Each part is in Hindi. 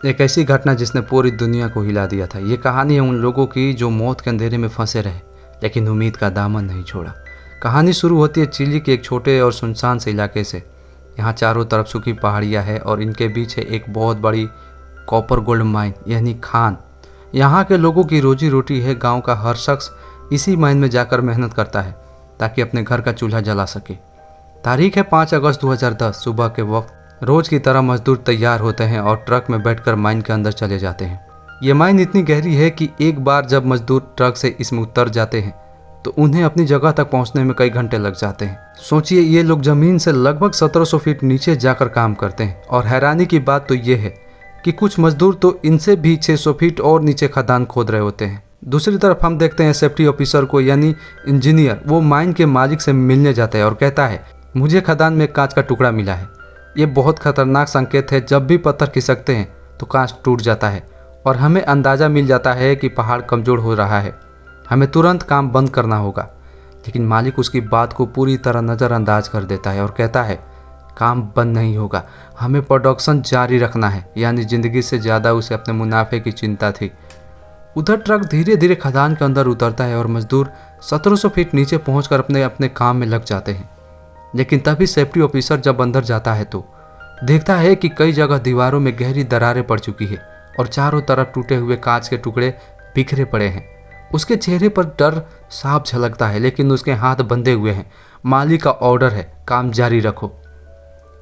एक ऐसी घटना जिसने पूरी दुनिया को हिला दिया था। ये कहानी है उन लोगों की जो मौत के अंधेरे में फंसे रहे लेकिन उम्मीद का दामन नहीं छोड़ा। कहानी शुरू होती है चिली के एक छोटे और सुनसान से इलाके से। यहाँ चारों तरफ सूखी पहाड़ियाँ है और इनके बीच है एक बहुत बड़ी कॉपर गोल्ड माइन यानी खान। यहाँ के लोगों की रोजी रोटी है। गाँव का हर शख्स इसी माइन में जाकर मेहनत करता है ताकि अपने घर का चूल्हा जला सके। तारीख है 5 अगस्त 2010। सुबह के वक्त रोज की तरह मजदूर तैयार होते हैं और ट्रक में बैठकर माइन के अंदर चले जाते हैं। ये माइन इतनी गहरी है कि एक बार जब मजदूर ट्रक से इसमें उतर जाते हैं तो उन्हें अपनी जगह तक पहुंचने में कई घंटे लग जाते हैं। सोचिए, ये लोग जमीन से लगभग 1700 फीट नीचे जाकर काम करते हैं और हैरानी की बात तो ये है कि कुछ मजदूर तो इनसे भी 600 फीट और नीचे खदान खोद रहे होते हैं। दूसरी तरफ हम देखते हैं सेफ्टी ऑफिसर को यानी इंजीनियर। वो माइन के मालिक से मिलने जाता है और कहता है, मुझे खदान में कांच का टुकड़ा मिला है। ये बहुत खतरनाक संकेत है। जब भी पत्थर खिसकते हैं तो कांच टूट जाता है और हमें अंदाज़ा मिल जाता है कि पहाड़ कमज़ोर हो रहा है। हमें तुरंत काम बंद करना होगा। लेकिन मालिक उसकी बात को पूरी तरह नज़रअंदाज कर देता है और कहता है, काम बंद नहीं होगा, हमें प्रोडक्शन जारी रखना है। यानी ज़िंदगी से ज़्यादा उसे अपने मुनाफे की चिंता थी। उधर ट्रक धीरे धीरे खदान के अंदर उतरता है और मजदूर 1700 फीट नीचे पहुंचकर अपने अपने काम में लग जाते हैं। लेकिन तभी सेफ्टी ऑफिसर जब अंदर जाता है तो देखता है कि कई जगह दीवारों में गहरी दरारें पड़ चुकी है और चारों तरफ टूटे हुए कांच के टुकड़े बिखरे पड़े हैं। उसके चेहरे पर डर साफ झलकता है लेकिन उसके हाथ बंधे हुए हैं। मालिक का ऑर्डर है, काम जारी रखो।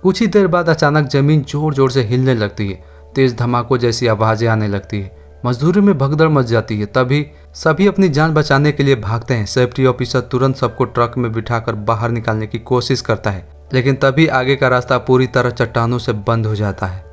कुछ ही देर बाद अचानक जमीन जोर जोर से हिलने लगती है। तेज धमाकों जैसी आवाज़ें आने लगती है। मजदूरी में भगदड़ मच जाती है। तभी सभी अपनी जान बचाने के लिए भागते हैं। सेफ्टी ऑफिसर तुरंत सबको ट्रक में बिठाकर बाहर निकालने की कोशिश करता है लेकिन तभी आगे का रास्ता पूरी तरह चट्टानों से बंद हो जाता है।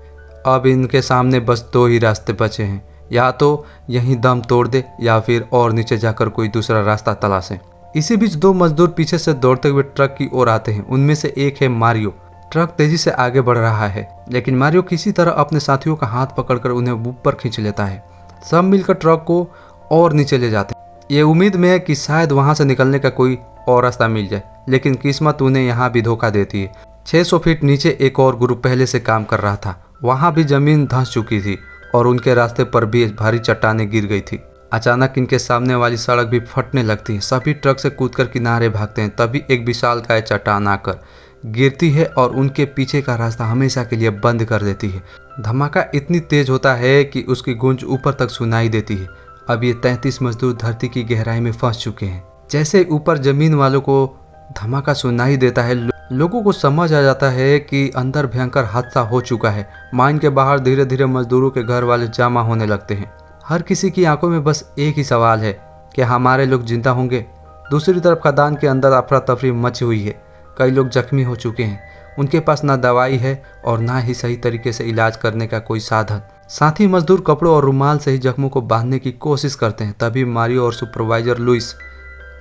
अब इनके सामने बस 2 ही रास्ते बचे हैं, या तो यहीं दम तोड़ दे या फिर और नीचे जाकर कोई दूसरा रास्ता तलाशें। इसी बीच 2 मजदूर पीछे से दौड़ते हुए ट्रक की ओर आते हैं। उनमें से एक है मारियो। ट्रक तेजी से आगे बढ़ रहा है लेकिन मारियो किसी तरह अपने साथियों का हाथ पकड़कर उन्हें ऊपर खींच लेता है। सब मिलकर ट्रक को और नीचे ले जाते हैं, ये उम्मीद में है कि शायद वहां से निकलने का कोई और रास्ता मिल जाए। लेकिन किस्मत उन्हें यहाँ भी धोखा देती है। 600 फीट नीचे एक और ग्रुप पहले से काम कर रहा था। वहां भी जमीन धंस चुकी थी और उनके रास्ते पर भी भारी चट्टानें गिर गई थी। अचानक इनके सामने वाली सड़क भी फटने लगती है। सभी ट्रक से कूदकर किनारे भागते हैं। तभी एक विशालकाय चट्टान आकर गिरती है और उनके पीछे का रास्ता हमेशा के लिए बंद कर देती है। धमाका इतनी तेज होता है कि उसकी गूंज ऊपर तक सुनाई देती है। अब ये 33 मजदूर धरती की गहराई में फंस चुके हैं। जैसे ऊपर जमीन वालों को धमाका सुनाई देता है, लोगों को समझ आ जाता है कि अंदर भयंकर हादसा हो चुका है। माइन के बाहर धीरे धीरे मजदूरों के घर वाले जमा होने लगते हैं। हर किसी की आंखों में बस एक ही सवाल है कि हमारे लोग जिंदा होंगे। दूसरी तरफ खदान के अंदर अफरा तफरी मची हुई है। कई लोग जख्मी हो चुके हैं। उनके पास ना दवाई है और ना ही सही तरीके से इलाज करने का कोई साधन। साथ ही मजदूर कपड़ों और रुमाल से ही जख्मों को बांधने की कोशिश करते हैं। तभी मारियो और सुपरवाइजर लुइस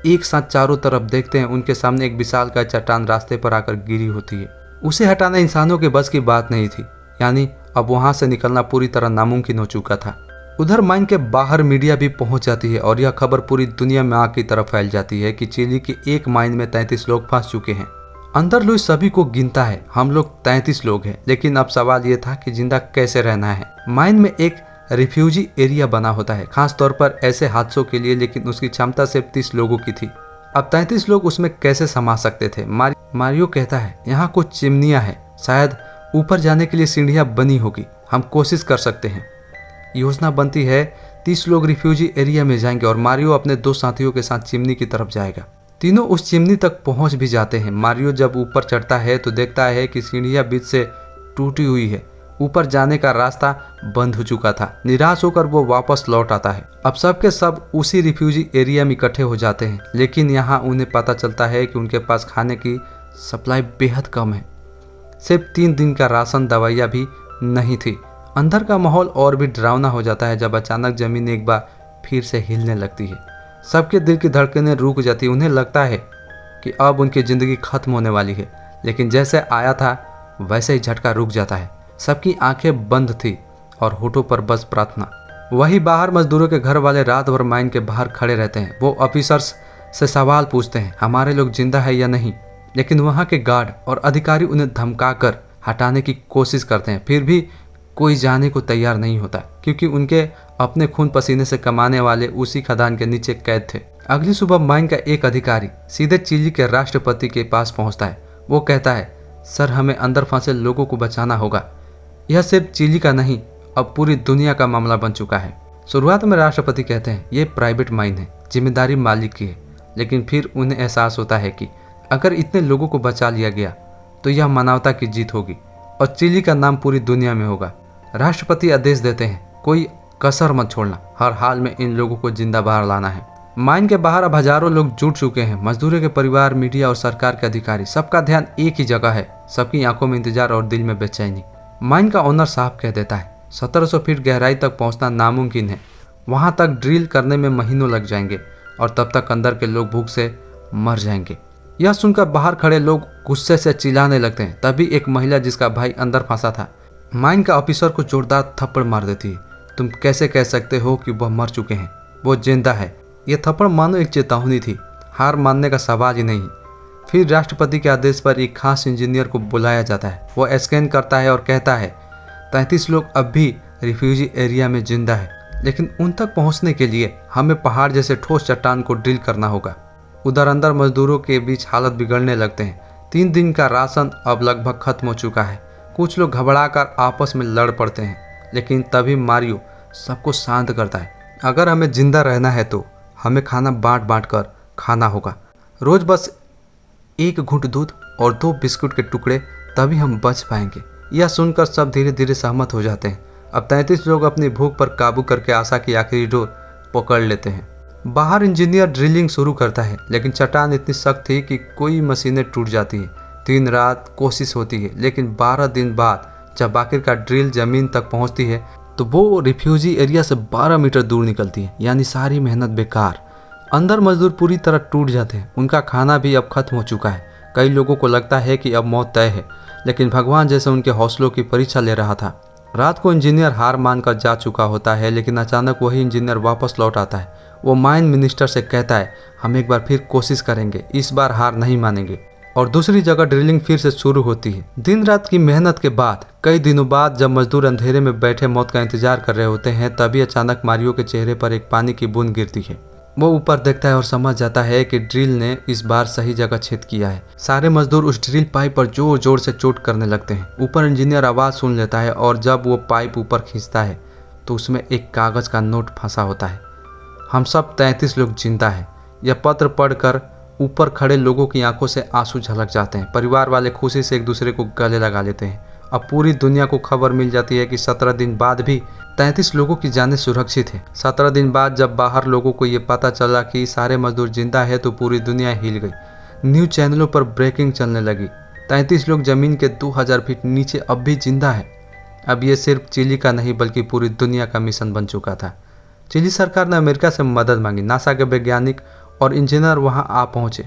एक साथ चारों तरफ देखते हैं। उनके सामने एक विशालकाय चट्टान रास्ते पर आकर गिरी होती है। उसे हटाना इंसानों के बस की बात नहीं थी। यानी अब वहां से निकलना पूरी तरह नामुमकिन हो चुका था। उधर माइन के बाहर मीडिया भी पहुंच जाती है और यह खबर पूरी दुनिया में आग की तरफ फैल जाती है कि चिली की एक माइन में 33 लोग फंस चुके हैं। अंदर लुइस सभी को गिनता है, हम लोग 33 लोग हैं। लेकिन अब सवाल ये था कि जिंदा कैसे रहना है। माइन में एक रिफ्यूजी एरिया बना होता है खास तौर पर ऐसे हादसों के लिए, लेकिन उसकी क्षमता सिर्फ 30 लोगों की थी। अब 33 लोग उसमें कैसे समा सकते थे। मारियो कहता है, यहाँ कुछ चिमनियाँ हैं, शायद ऊपर जाने के लिए सीढ़ियाँ बनी होगी, हम कोशिश कर सकते हैं। योजना बनती है 30 लोग रिफ्यूजी एरिया में जाएंगे और मारियो अपने 2 साथियों के साथ चिमनी की तरफ जाएगा। तीनों उस चिमनी तक पहुंच भी जाते हैं। मारियो जब ऊपर चढ़ता है तो देखता है कि सीढ़ियां बीच से टूटी हुई है। ऊपर जाने का रास्ता बंद हो चुका था। निराश होकर वो वापस लौट आता है। अब सब के सब उसी रिफ्यूजी एरिया में इकट्ठे हो जाते हैं। लेकिन यहाँ उन्हें पता चलता है कि उनके पास खाने की सप्लाई बेहद कम है। सिर्फ 3 दिन का राशन, दवाइयाँ भी नहीं थी। अंदर का माहौल और भी डरावना हो जाता है जब अचानक जमीन एक बार फिर से हिलने लगती है। सबके दिल की धड़कनें रुक जाती है। उन्हें लगता है कि अब उनकी ज़िंदगी खत्म होने वाली है। लेकिन जैसे आया था वैसे ही झटका रुक जाता है। सबकी आंखें बंद थी और होठों पर बस प्रार्थना। वही बाहर मजदूरों के घर वाले रात भर माइन के बाहर खड़े रहते हैं। वो ऑफिसर्स से सवाल पूछते हैं, हमारे लोग जिंदा है या नहीं। लेकिन वहाँ के गार्ड और अधिकारी उन्हें धमकाकर हटाने की कोशिश करते हैं। फिर भी कोई जाने को तैयार नहीं होता, क्योंकि उनके अपने खून पसीने से कमाने वाले उसी खदान के नीचे कैद थे। अगली सुबह माइन का एक अधिकारी सीधे चिली के राष्ट्रपति के पास पहुंचता है। वो कहता है, सर, हमें अंदर फंसे लोगों को बचाना होगा। यह सिर्फ चिली का नहीं, अब पूरी दुनिया का मामला बन चुका है। शुरुआत में राष्ट्रपति कहते हैं ये प्राइवेट माइन है, जिम्मेदारी मालिक की है। लेकिन फिर उन्हें एहसास होता है कि अगर इतने लोगों को बचा लिया गया तो यह मानवता की जीत होगी और चिली का नाम पूरी दुनिया में होगा। राष्ट्रपति आदेश देते हैं, कोई कसर मत छोड़ना, हर हाल में इन लोगों को जिंदा बाहर लाना है। माइन के बाहर अब हजारों लोग जुट चुके हैं। मजदूरों के परिवार, मीडिया और सरकार के अधिकारी, सबका ध्यान एक ही जगह है। सबकी आंखों में इंतजार और दिल में बेचैनी। माइन का ओनर साहब कह देता है 1700 फीट गहराई तक पहुंचना नामुमकिन है। वहां तक ड्रिल करने में महीनों लग जाएंगे और तब तक अंदर के लोग भूख से मर जाएंगे। यह सुनकर बाहर खड़े लोग गुस्से से चिल्लाने लगते हैं। तभी एक महिला जिसका भाई अंदर फंसा था, माइन का ऑफिसर को जोरदार थप्पड़ मार देती है। तुम कैसे कह सकते हो कि वह मर चुके हैं? वो जिंदा है। यह थप्पड़ मानो एक चेतावनी थी, हार मानने का सवाल ही नहीं। फिर राष्ट्रपति के आदेश पर एक खास इंजीनियर को बुलाया जाता है। वो स्कैन करता है और कहता है 33 लोग अब भी रिफ्यूजी एरिया में जिंदा है, लेकिन उन तक पहुंचने के लिए हमें पहाड़ जैसे ठोस चट्टान को ड्रिल करना होगा। उधर अंदर मजदूरों के बीच हालत बिगड़ने लगते हैं। 3 दिन का राशन अब लगभग खत्म हो चुका है। कुछ लोग घबराकर आपस में लड़ पड़ते हैं, लेकिन तभी मारियो सबको शांत करता है। अगर हमें जिंदा रहना है तो हमें खाना बांट बांट कर खाना होगा। रोज बस 1 घूंट दूध और 2 बिस्कुट के टुकड़े, तभी हम बच पाएंगे। यह सुनकर सब धीरे धीरे सहमत हो जाते हैं। अब 33 लोग अपनी भूख पर काबू करके आशा की आखिरी डोर पकड़ लेते हैं। बाहर इंजीनियर ड्रिलिंग शुरू करता है, लेकिन चट्टान इतनी सख्त थी कि कोई मशीनें टूट जाती हैं। दिन रात कोशिश होती है, लेकिन 12 दिन बाद जब आखिरकार ड्रिल जमीन तक पहुंचती है तो वो रिफ्यूजी एरिया से 12 मीटर दूर निकलती है। यानी सारी मेहनत बेकार। अंदर मजदूर पूरी तरह टूट जाते हैं। उनका खाना भी अब खत्म हो चुका है। कई लोगों को लगता है कि अब मौत तय है, लेकिन भगवान जैसे उनके हौसलों की परीक्षा ले रहा था। रात को इंजीनियर हार मानकर जा चुका होता है, लेकिन अचानक वही इंजीनियर वापस लौट आता है। वो माइन मिनिस्टर से कहता है, हम एक बार फिर कोशिश करेंगे, इस बार हार नहीं मानेंगे। और दूसरी जगह ड्रिलिंग फिर से शुरू होती है। दिन रात की मेहनत के बाद कई दिनों बाद जब मजदूर अंधेरे में बैठे मौत का इंतजार कर रहे होते हैं, तभी अचानक मारियो के चेहरे पर एक पानी की बूंद गिरती है। वो ऊपर देखता है और समझ जाता है कि ड्रिल ने इस बार सही जगह छेद किया है। सारे मजदूर उस ड्रिल पाइप पर जोर जोर से चोट करने लगते हैं। ऊपर इंजीनियर आवाज़ सुन लेता है और जब वो पाइप ऊपर खींचता है तो उसमें एक कागज़ का नोट फंसा होता है। हम सब 33 लोग जिंदा हैं। यह पत्र पढ़कर ऊपर खड़े लोगों की आंखों से आंसू झलक जाते हैं। परिवार वाले खुशी से एक दूसरे को गले लगा लेते हैं। अब पूरी दुनिया को खबर मिल जाती है कि 17 दिन बाद भी 33 लोगों की जानें सुरक्षित है। 17 दिन बाद जब बाहर लोगों को ये पता चला कि सारे मजदूर जिंदा है तो पूरी दुनिया हिल गई। न्यूज चैनलों पर ब्रेकिंग चलने लगी। 33 लोग जमीन के 2000 फीट नीचे अब भी जिंदा है। अब ये सिर्फ चिली का नहीं बल्कि पूरी दुनिया का मिशन बन चुका था। चिली सरकार ने अमेरिका से मदद मांगी। नासा के वैज्ञानिक और इंजीनियर वहां आ पहुंचे।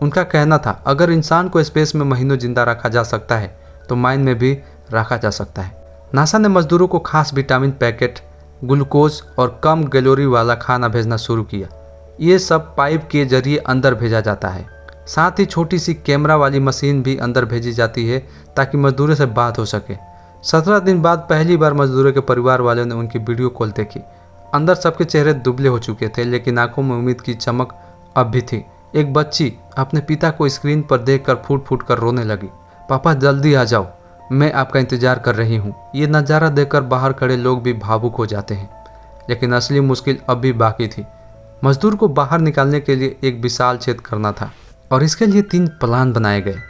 उनका कहना था अगर इंसान को स्पेस में महीनों जिंदा रखा जा सकता है तो माइन में भी रखा जा सकता है। नासा ने मजदूरों को खास विटामिन पैकेट, ग्लूकोज और कम कैलोरी वाला खाना भेजना शुरू किया। ये सब पाइप के जरिए अंदर भेजा जाता है। साथ ही छोटी सी कैमरा वाली मशीन भी अंदर भेजी जाती है ताकि मजदूरों से बात हो सके। 17 दिन बाद पहली बार मजदूरों के परिवार वालों ने उनकी वीडियो कॉल देखी। अंदर सबके चेहरे दुबले हो चुके थे, लेकिन आंखों में उम्मीद की चमक अब भी थी। एक बच्ची अपने पिता को स्क्रीन पर देखकर फूट फूट कर रोने लगी। पापा जल्दी आ जाओ, मैं आपका इंतजार कर रही हूँ। ये नज़ारा देखकर बाहर खड़े लोग भी भावुक हो जाते हैं। लेकिन असली मुश्किल अब भी बाकी थी। मजदूर को बाहर निकालने के लिए एक विशाल छेद करना था और इसके लिए 3 प्लान बनाए गए।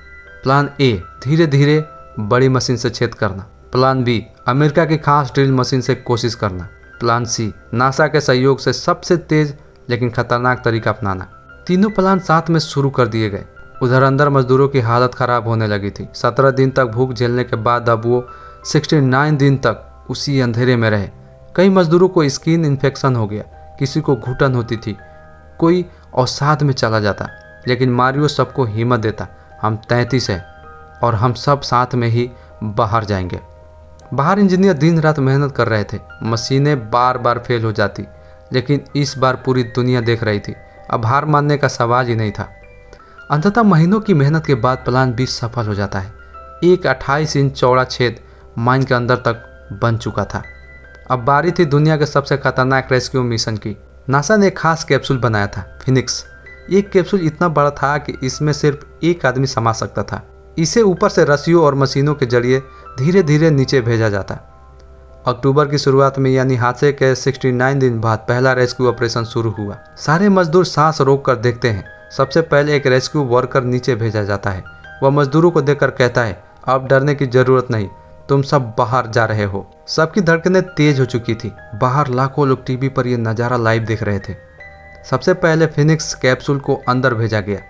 प्लान ए, धीरे धीरे बड़ी मशीन से छेद करना। प्लान बी, अमेरिका की खास ड्रिल मशीन से कोशिश करना। प्लान सी, नासा के सहयोग से सबसे तेज लेकिन खतरनाक तरीका अपनाना। तीनों प्लान साथ में शुरू कर दिए गए। उधर अंदर मजदूरों की हालत खराब होने लगी थी। 17 दिन तक भूख झेलने के बाद अब वो 69 दिन तक उसी अंधेरे में रहे। कई मजदूरों को स्किन इन्फेक्शन हो गया, किसी को घुटन होती थी, कोई अवसाद में चला जाता। लेकिन मारियो सबको हिम्मत देता, हम 33 हैं और हम सब साथ में ही बाहर जाएंगे। बाहर इंजीनियर दिन रात मेहनत कर रहे थे। मशीनें बार बार फेल हो जाती, लेकिन इस बार पूरी दुनिया देख रही थी। अब हार मानने का सवाल ही नहीं था। अंततः महीनों की मेहनत के बाद प्लान 20 सफल हो जाता है। एक 28 इंच चौड़ा छेद माइन के अंदर तक बन चुका था। अब बारी थी दुनिया के सबसे खतरनाक रेस्क्यू मिशन की। नासा ने एक खास कैप्सूल बनाया था, फिनिक्स। ये कैप्सूल इतना बड़ा था कि इसमें सिर्फ एक आदमी समा सकता था। इसे ऊपर से रस्सियों और मशीनों के जरिए धीरे धीरे नीचे भेजा जाता। अक्टूबर की शुरुआत में यानी हादसे के 69 दिन बाद पहला रेस्क्यू ऑपरेशन शुरू हुआ। सारे मजदूर सांस रोक कर देखते हैं। सबसे पहले एक रेस्क्यू वर्कर नीचे भेजा जाता है। वह मजदूरों को देखकर कहता है, अब डरने की जरूरत नहीं, तुम सब बाहर जा रहे हो। सबकी धड़कनें तेज हो चुकी थी। बाहर लाखों लोग टीवी पर यह नज़ारा लाइव देख रहे थे। सबसे पहले फिनिक्स कैप्सूल को अंदर भेजा गया।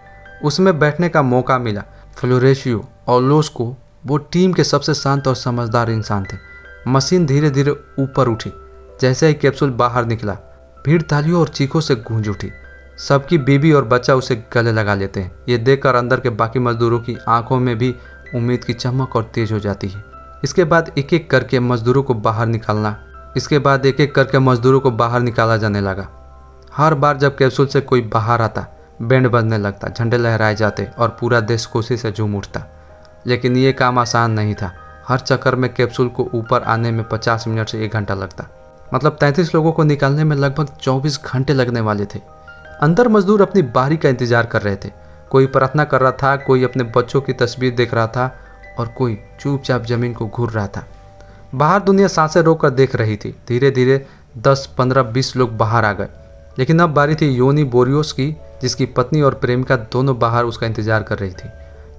उसमें बैठने का मौका मिला। फ्लोरेशियो और लोस्को वो टीम के सबसे शांत और समझदार इंसान थे। मशीन धीरे धीरे ऊपर उठी। जैसे ही कैप्सूल बाहर निकला, भीड़ तालियों और चीखों से गूंज उठी। सबकी बीबी और बच्चा उसे गले लगा लेते हैं। ये देखकर अंदर के बाकी मजदूरों की आंखों में भी उम्मीद की चमक और तेज हो जाती है। इसके बाद एक एक करके मजदूरों को बाहर निकाला जाने लगा। हर बार जब कैप्सूल से कोई बाहर आता, बैंड बजने लगता, झंडे लहराए जाते और पूरा देश खुशी से झूम उठता। लेकिन ये काम आसान नहीं था। हर चक्कर में कैप्सूल को ऊपर आने में 50 मिनट से 1 घंटा लगता। मतलब 33 लोगों को निकालने में लगभग 24 घंटे लगने वाले थे। अंदर मजदूर अपनी बारी का इंतजार कर रहे थे। कोई प्रार्थना कर रहा था, कोई अपने बच्चों की तस्वीर देख रहा था और कोई चुपचाप जमीन को घूर रहा था। बाहर दुनिया सांसें रोककर देख रही थी। धीरे धीरे 10, 15, 20 लोग बाहर आ गए। लेकिन अब बारी थी योनी बोरियोस की, जिसकी पत्नी और प्रेमिका दोनों बाहर उसका इंतजार कर रही थी।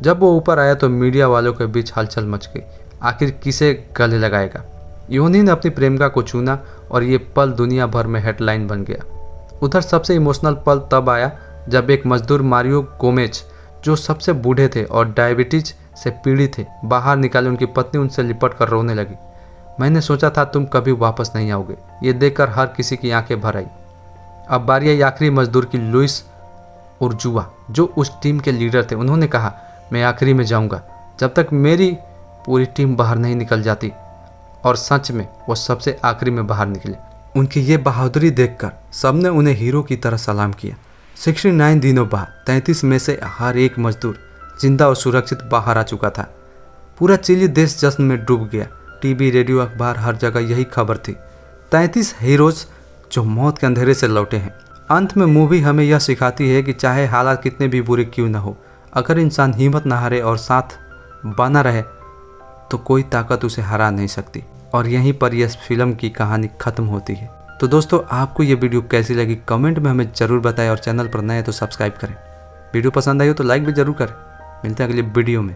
जब वो ऊपर आया तो मीडिया वालों के बीच हलचल मच गई। आखिर किसे गले लगाएगा? योनी ने अपनी प्रेमिका को चुना और ये पल दुनिया भर में हेडलाइन बन गया। उधर सबसे इमोशनल पल तब आया जब एक मजदूर मारियो गोमेज, जो सबसे बूढ़े थे और डायबिटीज से पीड़ित थे, बाहर निकाले। उनकी पत्नी उनसे लिपट कर रोने लगी। मैंने सोचा था तुम कभी वापस नहीं आओगे। ये देखकर हर किसी की आंखें भर आई। अब बारी आई आखिरी मजदूर की, लुइस उर्जुआ, जो उस टीम के लीडर थे। उन्होंने कहा, मैं आखिरी में जाऊंगा जब तक मेरी पूरी टीम बाहर नहीं निकल जाती। और सच में वो सबसे आखिरी में बाहर निकले। उनकी ये बहादुरी देखकर सबने उन्हें हीरो की तरह सलाम किया। 69 दिनों बाद 33 में से हर एक मजदूर जिंदा और सुरक्षित बाहर आ चुका था। पूरा चिली देश जश्न में डूब गया। टीवी, रेडियो, अखबार, हर जगह यही खबर थी, 33 हीरोज जो मौत के अंधेरे से लौटे हैं। अंत में मूवी हमें यह सिखाती है कि चाहे हालात कितने भी बुरे क्यों न हो, अगर इंसान हिम्मत न हारे और साथ बना रहे तो कोई ताकत उसे हरा नहीं सकती। और यहीं पर यह फिल्म की कहानी खत्म होती है। तो दोस्तों, आपको ये वीडियो कैसी लगी कमेंट में हमें ज़रूर बताएं और चैनल पर नए हैं तो सब्सक्राइब करें। वीडियो पसंद आई हो तो लाइक भी ज़रूर करें। मिलते हैं अगले वीडियो में।